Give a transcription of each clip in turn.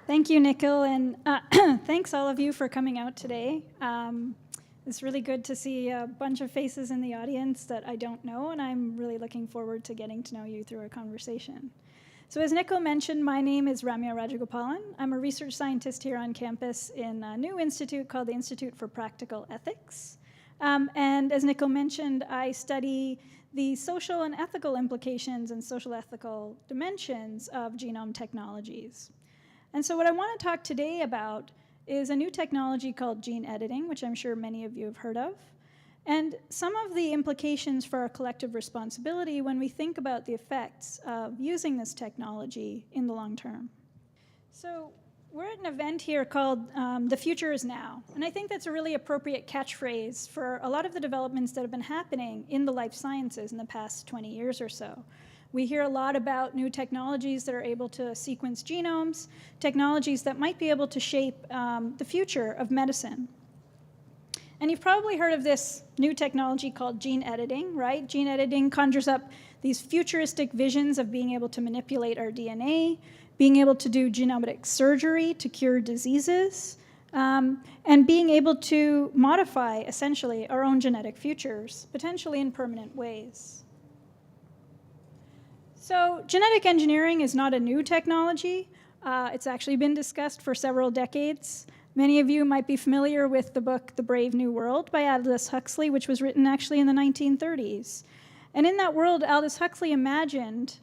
Thank you, Nikhil, and thanks all of you for coming out today. It's really good to see a bunch of faces in the audience that I don't know, and I'm really looking forward to getting to know you through our conversation. So as Nikhil mentioned, my name is Ramya Rajagopalan. I'm a research scientist here on campus in a new institute called the Institute for Practical Ethics. And as Nikhil mentioned, I study the social and ethical implications and social ethical dimensions of genome technologies. And so what I want to talk today about is a new technology called gene editing, which I'm sure many of you have heard of, and some of the implications for our collective responsibility when we think about the effects of using this technology in the long term. So we're at an event here called The Future is Now, and I think that's a really appropriate catchphrase for a lot of the developments that have been happening in the life sciences in the past 20 years or so. We hear a lot about new technologies that are able to sequence genomes, technologies that might be able to shape the future of medicine. And you've probably heard of this new technology called gene editing, right? Gene editing conjures up these futuristic visions of being able to manipulate our DNA, being able to do genomic surgery to cure diseases, and being able to modify, essentially, our own genetic futures, potentially in permanent ways. So genetic engineering is not a new technology. It's actually been discussed for several decades. Many of you might be familiar with the book The Brave New World by Aldous Huxley, which was written actually in the 1930s. And in that world, Aldous Huxley imagined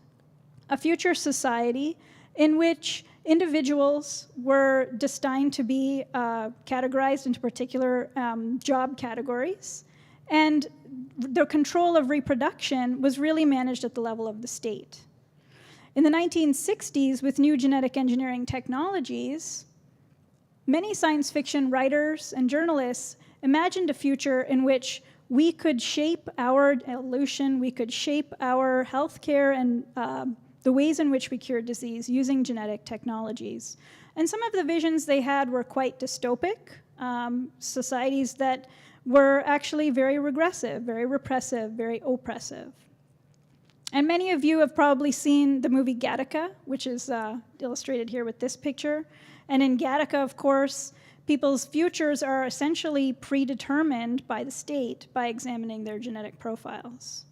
a future society in which individuals were destined to be categorized into particular job categories, and the control of reproduction was really managed at the level of the state. In the 1960s, with new genetic engineering technologies, many science fiction writers and journalists imagined a future in which we could shape our evolution, we could shape our healthcare and the ways in which we cure disease using genetic technologies. And some of the visions they had were quite dystopic, societies that were actually very regressive, very repressive, very oppressive. And many of you have probably seen the movie Gattaca, which is illustrated here with this picture. And in Gattaca, of course, people's futures are essentially predetermined by the state by examining their genetic profiles.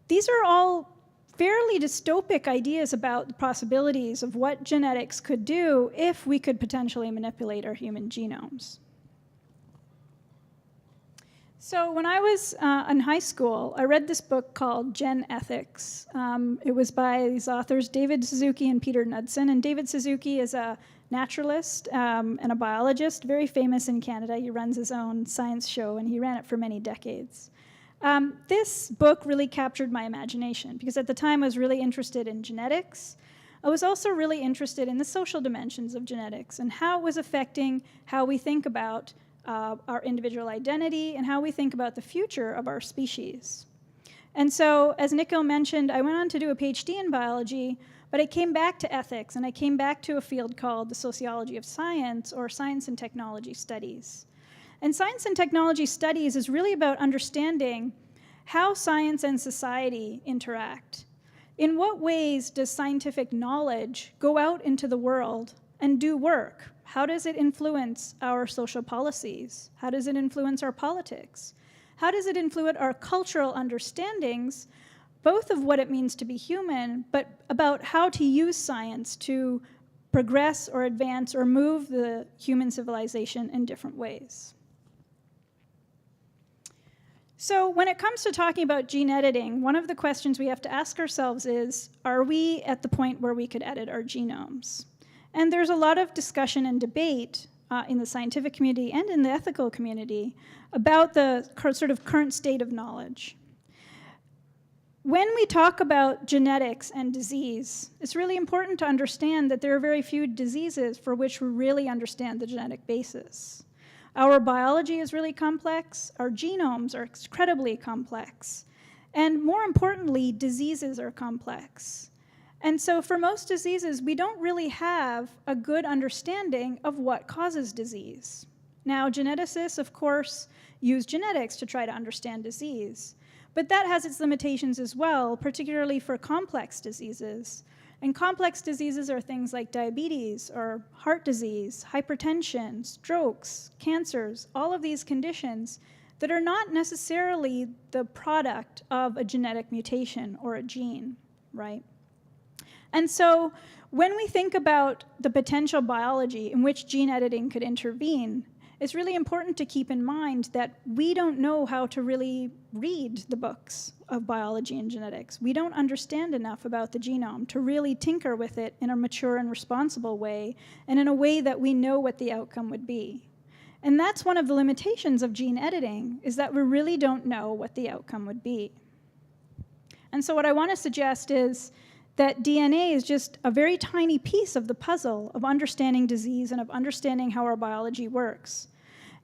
These are all fairly dystopic ideas about the possibilities of what genetics could do if we could potentially manipulate our human genomes. So when I was in high school, I read this book called Gen Ethics. It was by these authors, David Suzuki and Peter Knudsen. And David Suzuki is a naturalist and a biologist, very famous in Canada. He runs his own science show, and he ran it for many decades. This book really captured my imagination because at the time I was really interested in genetics. I was also really interested in the social dimensions of genetics and how it was affecting how we think about our individual identity and how we think about the future of our species. And so, as Nikhil mentioned, I went on to do a PhD in biology, but I came back to ethics, and I came back to a field called the sociology of science, or science and technology studies. And science and technology studies is really about understanding how science and society interact. In what ways does scientific knowledge go out into the world and do work? How does it influence our social policies? How does it influence our politics? How does it influence our cultural understandings, both of what it means to be human, but about how to use science to progress or advance or move the human civilization in different ways? So when it comes to talking about gene editing, one of the questions we have to ask ourselves is, are we at the point where we could edit our genomes? And there's a lot of discussion and debate in the scientific community and in the ethical community about the sort of current state of knowledge. When we talk about genetics and disease, it's really important to understand that there are very few diseases for which we really understand the genetic basis. Our biology is really complex, our genomes are incredibly complex, and more importantly, diseases are complex. And so for most diseases, we don't really have a good understanding of what causes disease. Now, geneticists, of course, use genetics to try to understand disease, but that has its limitations as well, particularly for complex diseases. And complex diseases are things like diabetes or heart disease, hypertension, strokes, cancers, all of these conditions that are not necessarily the product of a genetic mutation or a gene, right? And so when we think about the potential biology in which gene editing could intervene, it's really important to keep in mind that we don't know how to really read the books of biology and genetics. We don't understand enough about the genome to really tinker with it in a mature and responsible way, and in a way that we know what the outcome would be. And that's one of the limitations of gene editing, is that we really don't know what the outcome would be. And so what I want to suggest is that DNA is just a very tiny piece of the puzzle of understanding disease and of understanding how our biology works.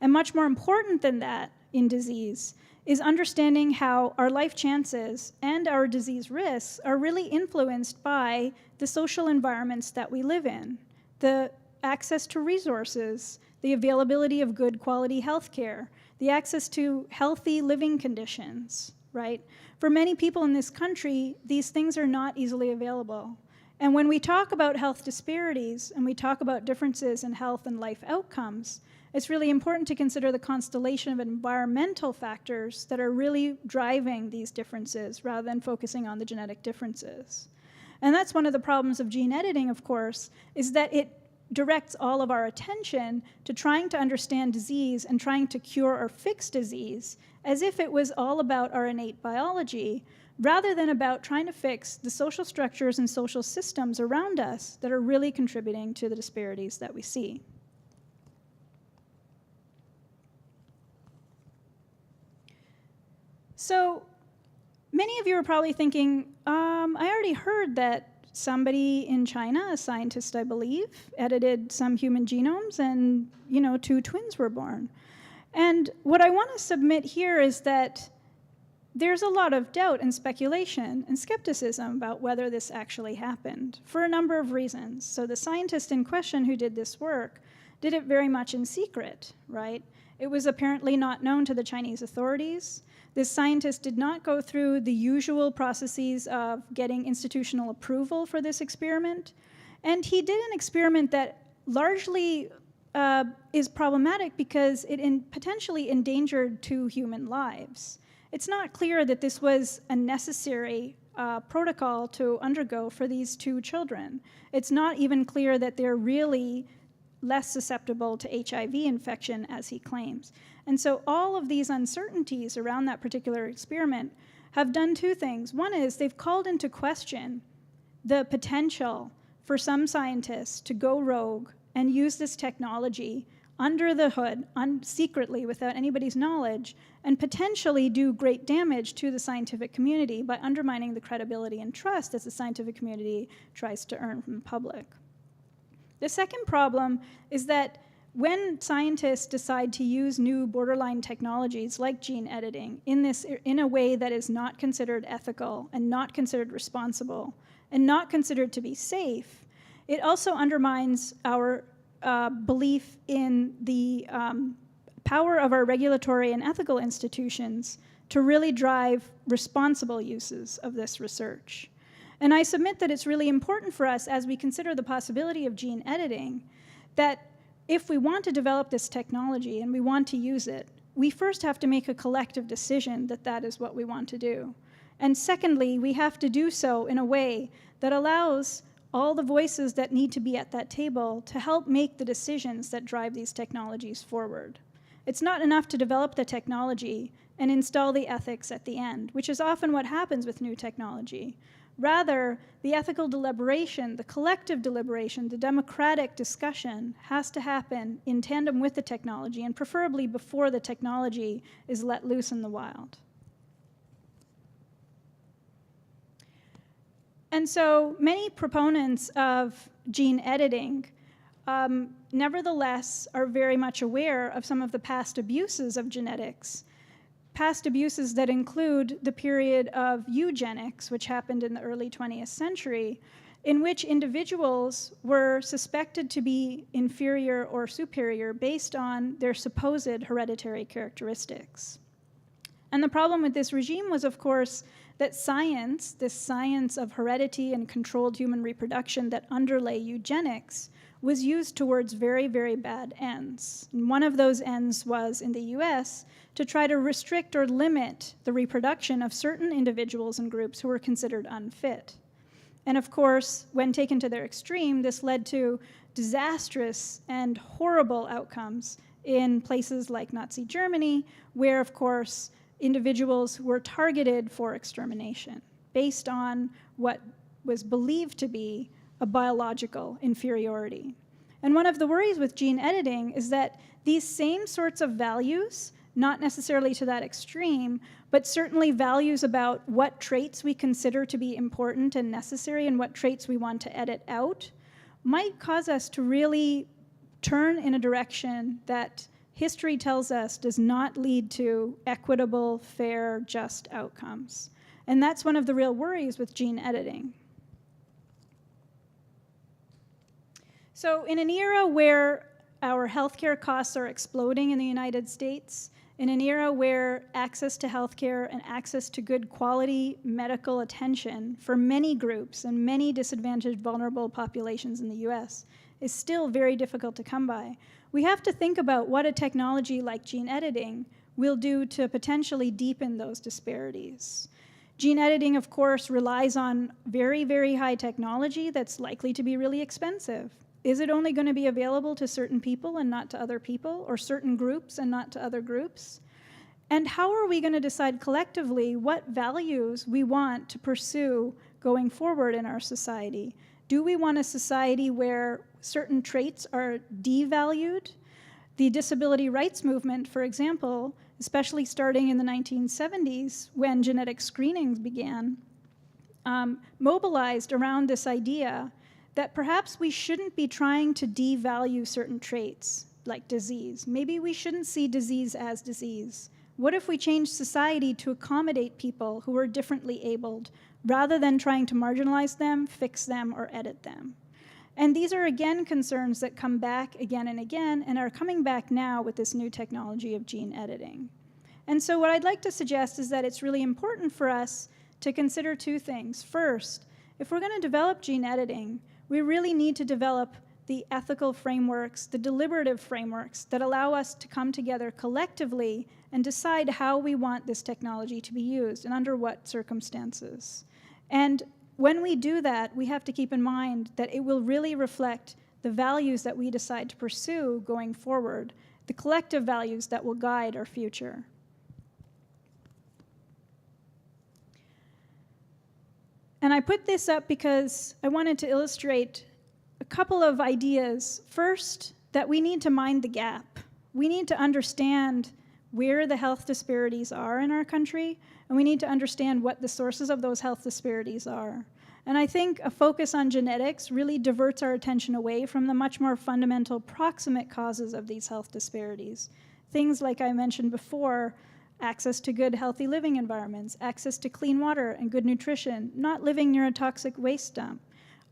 And much more important than that in disease is understanding how our life chances and our disease risks are really influenced by the social environments that we live in, the access to resources, the availability of good quality health care, the access to healthy living conditions, right? For many people in this country, these things are not easily available. And when we talk about health disparities and we talk about differences in health and life outcomes, it's really important to consider the constellation of environmental factors that are really driving these differences rather than focusing on the genetic differences. And that's one of the problems of gene editing, of course, is that it directs all of our attention to trying to understand disease and trying to cure or fix disease as if it was all about our innate biology, rather than about trying to fix the social structures and social systems around us that are really contributing to the disparities that we see. So many of you are probably thinking, I already heard that somebody in China, a scientist I believe, edited some human genomes and 2 twins were born. And what I want to submit here is that there's a lot of doubt and speculation and skepticism about whether this actually happened for a number of reasons. So the scientist in question who did this work did it very much in secret, right? It was apparently not known to the Chinese authorities. This scientist did not go through the usual processes of getting institutional approval for this experiment. And he did an experiment that largely is problematic because it potentially endangered 2 human lives. It's not clear that this was a necessary protocol to undergo for these 2 children. It's not even clear that they're really less susceptible to HIV infection as he claims. And so all of these uncertainties around that particular experiment have done 2 things. One is they've called into question the potential for some scientists to go rogue and use this technology under the hood, secretly, without anybody's knowledge, and potentially do great damage to the scientific community by undermining the credibility and trust that the scientific community tries to earn from the public. The second problem is that when scientists decide to use new borderline technologies like gene editing in a way that is not considered ethical and not considered responsible and not considered to be safe, it also undermines our belief in the power of our regulatory and ethical institutions to really drive responsible uses of this research. And I submit that it's really important for us as we consider the possibility of gene editing that if we want to develop this technology and we want to use it, we first have to make a collective decision that that is what we want to do. And secondly, we have to do so in a way that allows all the voices that need to be at that table to help make the decisions that drive these technologies forward. It's not enough to develop the technology and install the ethics at the end, which is often what happens with new technology. Rather, the ethical deliberation, the collective deliberation, the democratic discussion has to happen in tandem with the technology, and preferably before the technology is let loose in the wild. And so many proponents of gene editing nevertheless are very much aware of some of the past abuses of genetics, past abuses that include the period of eugenics, which happened in the early 20th century, in which individuals were suspected to be inferior or superior based on their supposed hereditary characteristics. And the problem with this regime was, of course, that science, this science of heredity and controlled human reproduction that underlay eugenics, was used towards very, very bad ends. And one of those ends was, in the US, to try to restrict or limit the reproduction of certain individuals and groups who were considered unfit. And of course, when taken to their extreme, this led to disastrous and horrible outcomes in places like Nazi Germany, where, of course, individuals were targeted for extermination based on what was believed to be a biological inferiority. And one of the worries with gene editing is that these same sorts of values, not necessarily to that extreme, but certainly values about what traits we consider to be important and necessary and what traits we want to edit out, might cause us to really turn in a direction that history tells us does not lead to equitable, fair, just outcomes. And that's one of the real worries with gene editing. So in an era where our healthcare costs are exploding in the United States, in an era where access to healthcare and access to good quality medical attention for many groups and many disadvantaged, vulnerable populations in the US is still very difficult to come by, we have to think about what a technology like gene editing will do to potentially deepen those disparities. Gene editing, of course, relies on very, very high technology that's likely to be really expensive. Is it only going to be available to certain people and not to other people, or certain groups and not to other groups? And how are we going to decide collectively what values we want to pursue going forward in our society? Do we want a society where certain traits are devalued? The disability rights movement, for example, especially starting in the 1970s when genetic screenings began, mobilized around this idea that perhaps we shouldn't be trying to devalue certain traits, like disease. Maybe we shouldn't see disease as disease. What if we change society to accommodate people who are differently abled, rather than trying to marginalize them, fix them, or edit them? And these are, again, concerns that come back again and again, and are coming back now with this new technology of gene editing. And so what I'd like to suggest is that it's really important for us to consider two things. First, if we're going to develop gene editing, we really need to develop the ethical frameworks, the deliberative frameworks that allow us to come together collectively and decide how we want this technology to be used and under what circumstances. And when we do that, we have to keep in mind that it will really reflect the values that we decide to pursue going forward, the collective values that will guide our future. And I put this up because I wanted to illustrate a couple of ideas. First, that we need to mind the gap. We need to understand where the health disparities are in our country, and we need to understand what the sources of those health disparities are. And I think a focus on genetics really diverts our attention away from the much more fundamental proximate causes of these health disparities. Things like I mentioned before, access to good, healthy living environments, access to clean water and good nutrition, not living near a toxic waste dump.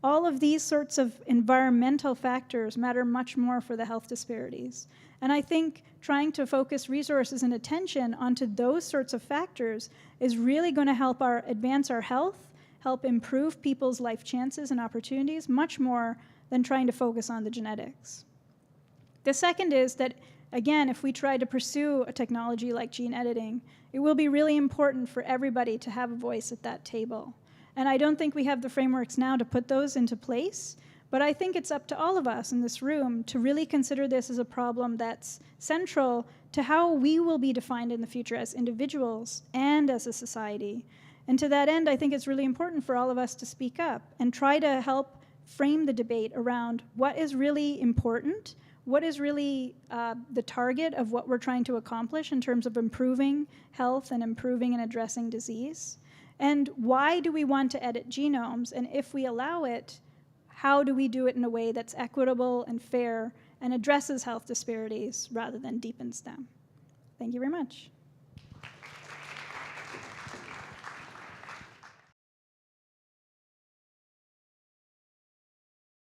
All of these sorts of environmental factors matter much more for the health disparities. And I think trying to focus resources and attention onto those sorts of factors is really going to help advance our health, help improve people's life chances and opportunities much more than trying to focus on the genetics. The second is that, again, if we try to pursue a technology like gene editing, it will be really important for everybody to have a voice at that table. And I don't think we have the frameworks now to put those into place, but I think it's up to all of us in this room to really consider this as a problem that's central to how we will be defined in the future as individuals and as a society. And to that end, I think it's really important for all of us to speak up and try to help frame the debate around what is really important, what is really the target of what we're trying to accomplish in terms of improving health and improving and addressing disease, and why do we want to edit genomes, and if we allow it, how do we do it in a way that's equitable and fair and addresses health disparities rather than deepens them? Thank you very much.